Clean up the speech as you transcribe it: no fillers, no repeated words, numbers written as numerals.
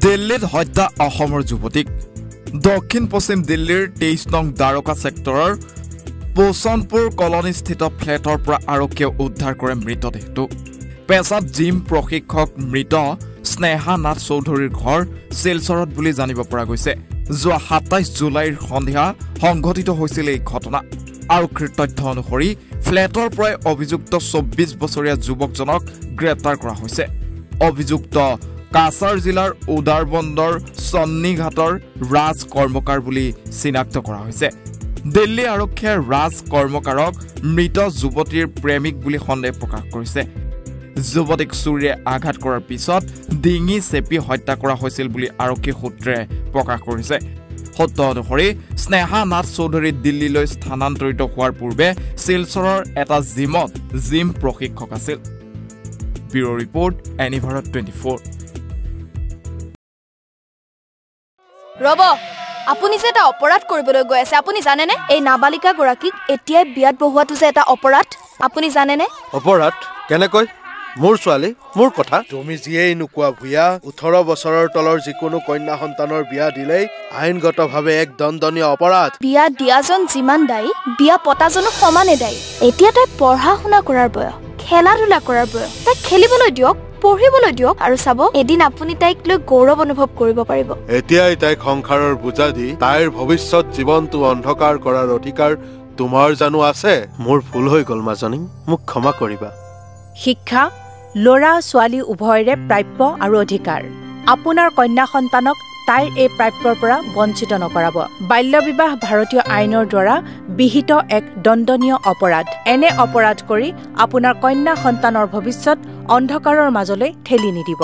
দিল্লীত হত্যা অসমৰ যুৱতীক দক্ষিণ পশ্চিম দিল্লীৰ 23 নং দ্বাৰকা ছেক্টৰৰ পোচনপুৰ কলনীস্থিত ফ্লেটৰ পৰা আৰক্ষীয়ে উদ্ধাৰ কৰে মৃতদেহটো পেছাত জিম প্ৰশিক্ষক মৃত স্নেহা নাথ চৌধুৰীৰ ঘৰ শিলচৰত বুলি জানিব পৰা গৈছে যোৱা 27 জুলাইৰ সন্ধিয়া সংঘটিত হৈছিল এই ঘটনা আৰক্ষীৰ তথ্য অনুসৰি ফ্লেটৰ পৰা অভিযুক্ত 24 বছৰীয়া যুৱকজনক গ্ৰেপ্তাৰ কৰা হৈছে অভিযুক্ত কাছাৰ জিলাৰ উদাৰবন্দৰ সন্নিঘাটৰ ৰাজ কৰ্মকাৰ বুলি চিনাক্ত কৰা হৈছে দিল্লী আৰক্ষীয়ে ৰাজ কৰ্মকাৰক মৃত যুৱতীৰ প্ৰেমিক বুলি সন্দেহ প্ৰকাশ কৰিছে যুৱতীক চুৰিৰে আঘাত কৰাৰ পিছত ডিঙি চেপি হত্যা কৰা হৈছিল বুলি আৰক্ষী সূত্ৰে প্ৰকাশ কৰিছে সত্য অনুসৰি স্নেহা নাথ চৌধুৰী দিল্লীলৈ স্থানান্তৰিত হোৱাৰ পূৰ্বে শিলচৰৰ এটা জিমত জিম প্ৰশিক্ষক আছিল ব্যুৰো ৰিপৰ্ট এনিভাৰত 24 ৰব আপুনি যে এটা অপৰাধ কৰিবলৈ গৈ আছে আপুনি জানে নে এই নাবালিকা গৰাকীক এতিয়াই বিয়াত বহুৱাটো যে এটা অপৰাধ আপুনি জানে নে অপৰাধ কেনেকৈ মোৰ ছোৱালী মোৰ কথা তুমি যিয়েই নোকোৱা ভূয়া 18 বছৰৰ তলৰ যিকোনো কন্যা সন্তানৰ বিয়া দিলেই আইনগতভাৱে এক দণ্ডনীয় অপৰাধ বিয়া দিয়াজন যিমান দায়ী বিয়া পতাজনো সমানে দায়ী এতিয়া তাই পঢ়া শুনা কৰাৰ বয়স খেলা ধূলা কৰাৰ বয়স তাই খেলিবলৈ দিয়ক পঢ়িবলৈ দিয়ক আৰু চাব এদিন আপুনি তাইক লৈ গৌৰৱ অনুভৱ কৰিব পাৰিব এতিয়াই তাইক সংসাৰৰ বুজা দি তাইৰ ভৱিষ্যত জীৱনটো অন্ধকাৰ কৰাৰ অধিকাৰ তোমাৰ জানো আছে মোৰ ভুল হৈ গল মাজনী মোক ক্ষমা কৰিবা শিক্ষা লৰা ছোৱালী উভয়ৰে প্ৰাপ্য আৰু অধিকাৰ আপোনাৰ কন্যা সন্তানক তাইৰ এই প্ৰাপ্যৰ পৰা বঞ্চিত নকৰাব বাল্য বিবাহ ভাৰতীয় আইনৰ দ্বাৰা বিহিত এক দণ্ডনীয় অপৰাধ এনে অপৰাধ কৰি আপোনাৰ কন্যা সন্তানৰ ভৱিষ্যত অন্ধকাৰৰ মাজলৈ ঠেলি নিদিব